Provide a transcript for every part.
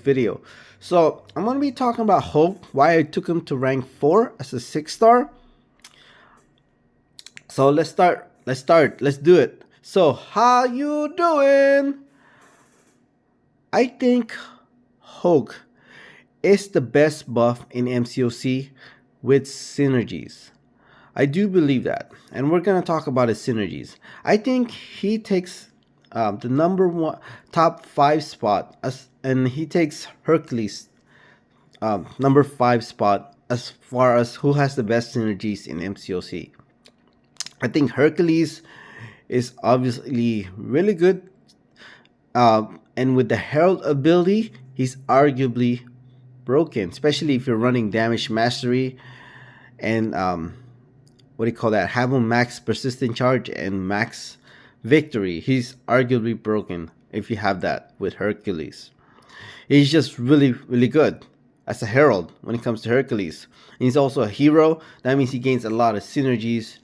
video. So I'm going to be talking about Hulk, why I took him to rank 4 as a 6-star. So let's start. Let's do it. So how you doing? I think Hulk is the best buff in MCOC with synergies. I do believe that, and we're gonna talk about his synergies. I think he takes the number one top 5 spot, and he takes Hercules number 5 spot as far as who has the best synergies in MCOC. I think Hercules is obviously really good, and with the Herald ability, he's arguably broken, especially if you're running damage mastery and what do you call that? Have him max persistent charge and max victory. He's arguably broken if you have that with Hercules. He's just really good as a herald when it comes to Hercules. And he's also a hero. That means he gains a lot of synergies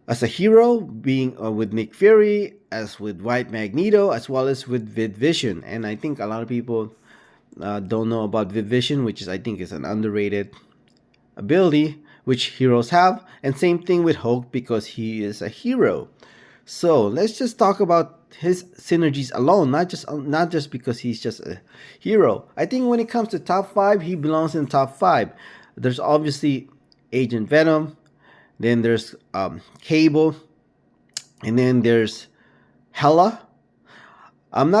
as a hero, being with Nick Fury, as with White Magneto, as well as with Vision. And I think a lot of people don't know about Vision, which is I think is an underrated ability which heroes have, and same thing with Hulk because he is a hero. So let's just talk about his synergies alone, not just because he's just a hero. I think when it comes to top 5, he belongs in top 5. There's obviously Agent Venom, then there's Cable, and then there's Hela. I'm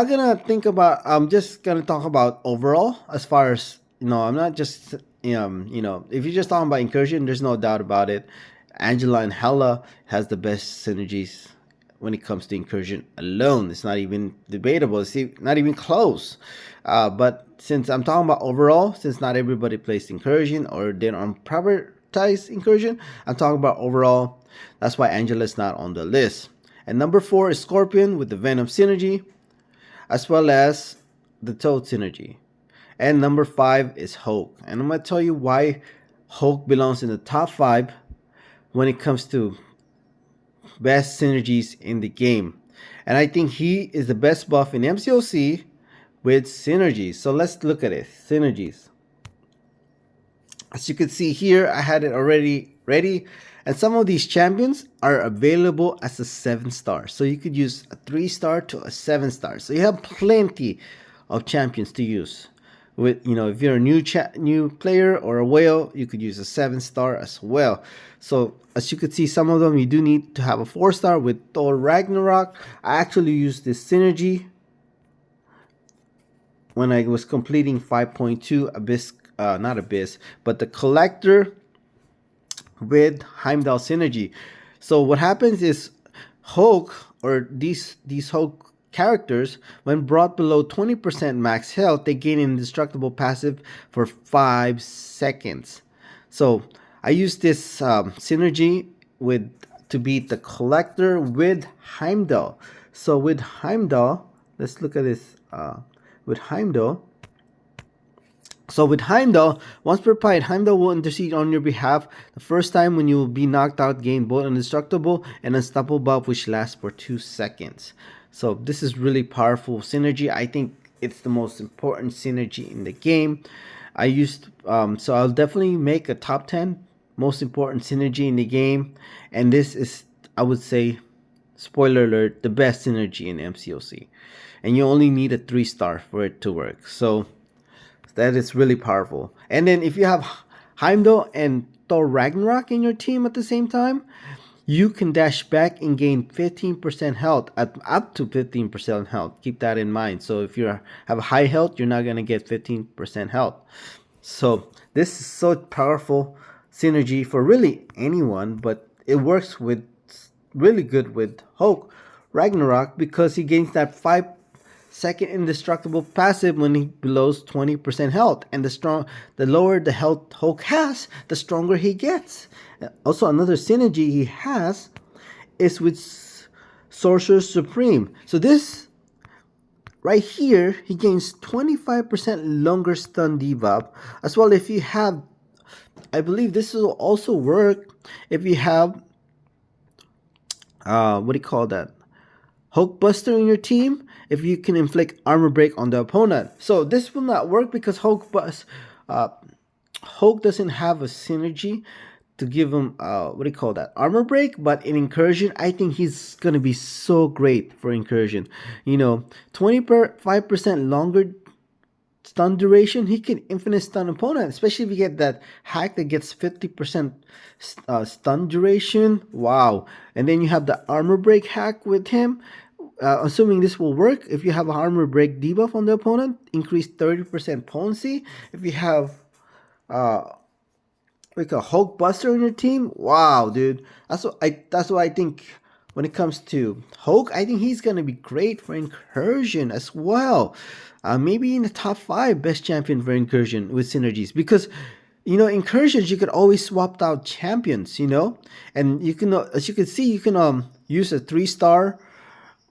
just gonna talk about overall as far as, I'm not just if you're just talking about incursion, there's no doubt about it. Angela and Hela has the best synergies when it comes to incursion alone. It's not even debatable. It's not even close. But since I'm talking about overall, since not everybody plays incursion or they don't prioritize incursion, I'm talking about overall. That's why Angela's not on the list. And number 4 is Scorpion with the Venom synergy, as well as the Toad synergy. And number 5 is Hulk. And I'm going to tell you why Hulk belongs in the top 5 when it comes to best synergies in the game. And I think he is the best buff in MCOC with synergies. So let's look at it. Synergies. As you can see here, I had it already ready. And some of these champions are available as a 7-star. So you could use a 3-star to a 7-star. So you have plenty of champions to use. With if you're a new player or a whale, you could use a 7-star as well. So as you can see, some of them you do need to have a 4-star. With Thor Ragnarok, I actually used this synergy when I was completing 5.2 Abyss, not Abyss, but the Collector with Heimdall synergy. So what happens is Hulk, or these Hulk characters, when brought below 20% max health, they gain an indestructible passive for 5 seconds. So I use this synergy to beat the Collector with Heimdall. So with Heimdall, let's look at this. With Heimdall. So with Heimdall, once per fight, Heimdall will intercede on your behalf the first time when you will be knocked out, gain both indestructible and unstoppable buff, which lasts for 2 seconds. So this is really powerful synergy. I think it's the most important synergy in the game. So I'll definitely make a top 10 most important synergy in the game. And this is, I would say, spoiler alert, the best synergy in MCOC. And you only need a 3-star for it to work. So that is really powerful. And then if you have Heimdall and Thor Ragnarok in your team at the same time, you can dash back and gain 15% health, up to 15% health. Keep that in mind. So if you have high health, you're not going to get 15% health. So this is so powerful synergy for really anyone, but it works with really good with Hulk Ragnarok because he gains that 5-second indestructible passive when he belows 20% health, and the lower the health Hulk has, the stronger he gets. Also, another synergy he has is with Sorcerer Supreme. So this right here, he gains 25% longer stun debuff. As well, if you have, I believe this will also work if you have what do you call that, Hulkbuster in your team, if you can inflict armor break on the opponent. So this will not work because uh, Hulk doesn't have a synergy to give him what do you call that, armor break. But in incursion, I think he's gonna be so great for incursion. 25% longer stun duration. He can infinite stun opponent, especially if you get that hack that gets 50% stun duration. Wow. And then you have the armor break hack with him. Assuming this will work, if you have a armor break debuff on the opponent, increase 30% potency. If you have like a Hulk Buster in your team, wow, dude. That's why I think when it comes to Hulk, I think he's gonna be great for incursion as well. Maybe in the top 5 best champion for incursion with synergies, because incursions you could always swap out champions, and you can, as you can see, you can use a 3-star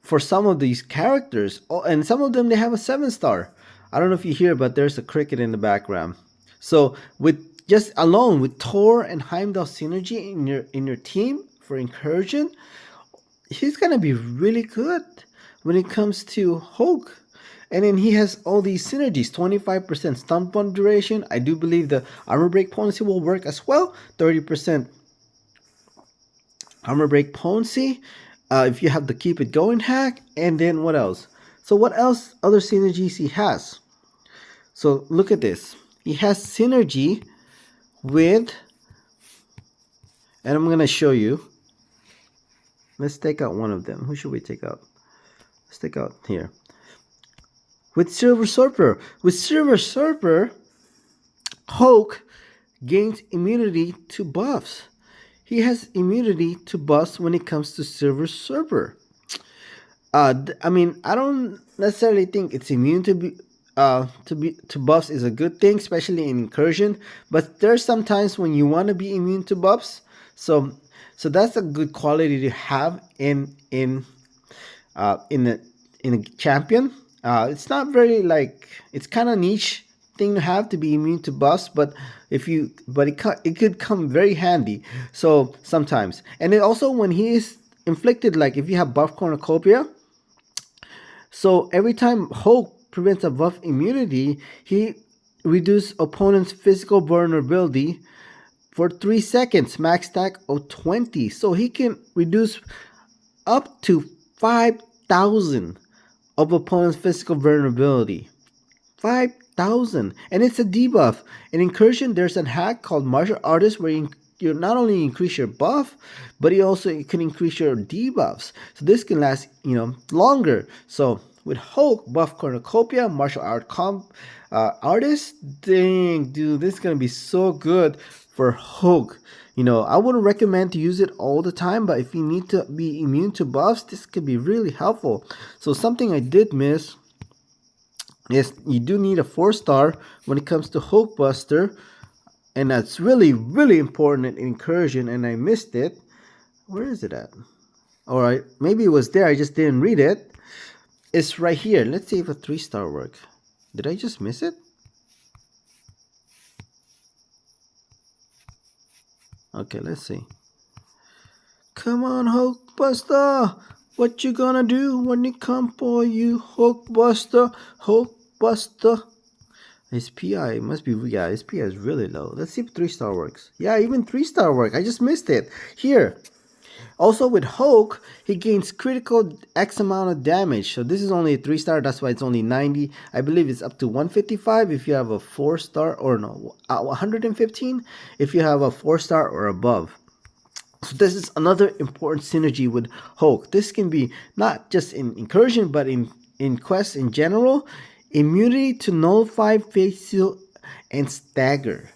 for some of these characters. Oh, and some of them they have a 7-star. I don't know if you hear, but there's a cricket in the background. So with just alone with Thor and Heimdall synergy in your team for incursion, he's gonna be really good when it comes to Hulk. And then he has all these synergies, 25% stun bond duration. I do believe the armor break potency will work as well. 30% armor break potency. If you have the keep it going hack, and then what else? So what else other synergies he has? So look at this. He has synergy with, and I'm gonna show you. Let's take out one of them. Who should we take out? Let's take out here. With Silver Surfer. With Silver Surfer, Hulk gains immunity to buffs. He has immunity to buffs when it comes to Silver Surfer. I mean, I don't necessarily think it's immune to buffs is a good thing, especially in incursion. But there's sometimes when you want to be immune to buffs, so that's a good quality to have in a champion. It's not very it's kind of niche thing to have to be immune to buffs, but it could come very handy. So sometimes, and then also when he is inflicted, like if you have buff cornucopia, so every time Hulk prevents a buff immunity, he reduces opponent's physical vulnerability for 3 seconds, max stack of 20. So he can reduce up to 5,000 of opponent's physical vulnerability. 5,000. And it's a debuff. In incursion, there's a hack called Martial Artist where you not only increase your buff, but you can increase your debuffs. So this can last, longer. So with Hulk, buff cornucopia, martial artist, dang, dude, this is gonna be so good for Hulk. I wouldn't recommend to use it all the time, but if you need to be immune to buffs, this could be really helpful. So something I did miss is you do need a 4-star when it comes to Hulk Buster, and that's really, really important in incursion, and I missed it. Where is it at? Alright, maybe it was there, I just didn't read it. It's right here. Let's see if a 3-star works. Did I just miss it? Okay, let's see. Come on, Hulkbuster! What you gonna do when it come for you, Hulkbuster? Hulkbuster. His PI must be, yeah, his PI is really low. Let's see if 3-star works. Yeah, even 3-star work. I just missed it. Here. Also with Hulk, he gains critical X amount of damage. So this is only a 3-star, that's why it's only 90. I believe it's up to 155 if you have a 4-star, or no, 115 if you have a 4-star or above. So this is another important synergy with Hulk. This can be not just in incursion, but in quests in general. Immunity to nullify, facial, and stagger.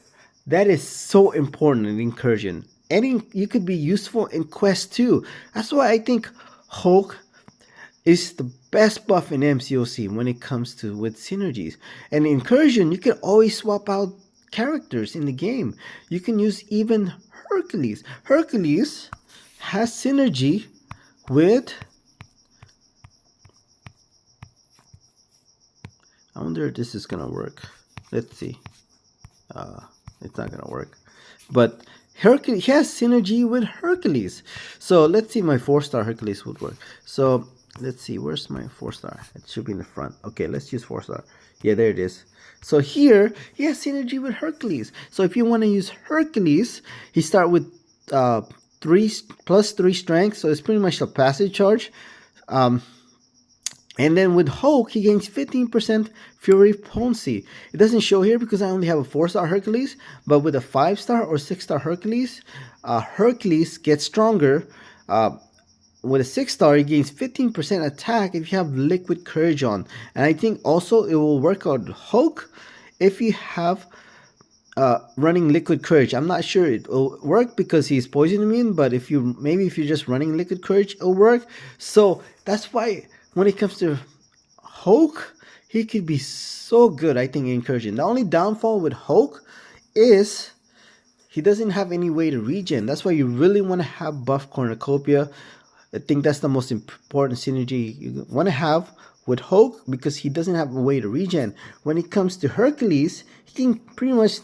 That is so important in incursion. And you could be useful in quest too. That's why I think Hulk is the best buff in MCOC when it comes to with synergies. And in incursion, you can always swap out characters in the game. You can use even Hercules. Hercules has synergy with, I wonder if this is gonna work. Let's see. It's not gonna work. But Hercules, he has synergy with Hercules. So let's see my 4-star Hercules would work. So let's see, where's my 4-star? It should be in the front. Okay, let's use 4-star. Yeah, there it is. So here he has synergy with Hercules. So if you want to use Hercules, he start with uh 3 strength, so it's pretty much a passive charge. um and then with Hulk, he gains 15% Fury Potency. It doesn't show here because I only have a 4-star Hercules, but with a 5-star or 6-star Hercules, Hercules gets stronger. Uh, with a 6-star, he gains 15% attack if you have Liquid Courage on. And I think also it will work on Hulk if you have running Liquid Courage. I'm not sure it will work because he's poison immune, but if you're just running Liquid Courage, it'll work. So that's why when it comes to Hulk, he could be so good, I think, in Incursion. The only downfall with Hulk is he doesn't have any way to regen. That's why you really want to have buff cornucopia. I think that's the most important synergy you want to have with Hulk, because he doesn't have a way to regen. When it comes to Hercules, he can pretty much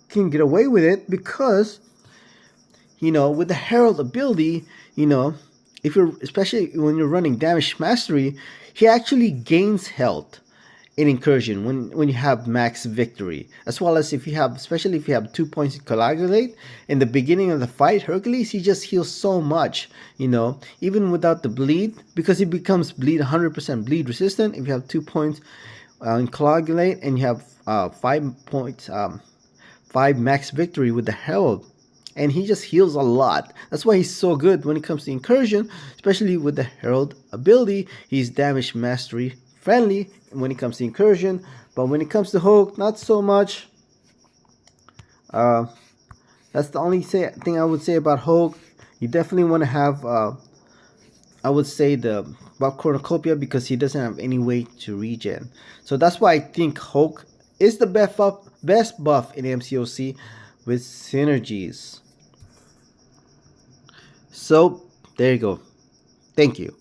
can get away with it because, with the Herald ability, if you're, especially when you're running Damage Mastery, he actually gains health in Incursion when you have max victory, as well as if you have, especially if you have 2 points in Coagulate in the beginning of the fight. Hercules, he just heals so much, even without the bleed, because he becomes bleed 100% bleed resistant if you have 2 points in Coagulate, and you have 5 points 5 max victory with the Herald, and he just heals a lot. That's why he's so good when it comes to Incursion, especially with the Herald ability. He's damage mastery friendly when it comes to Incursion, but when it comes to Hulk, not so much. That's the only thing I would say about Hulk. You definitely want to have, I would say, the buff cornucopia, because he doesn't have any way to regen. So that's why I think Hulk is the best buff in MCOC with synergies. So there you go. Thank you.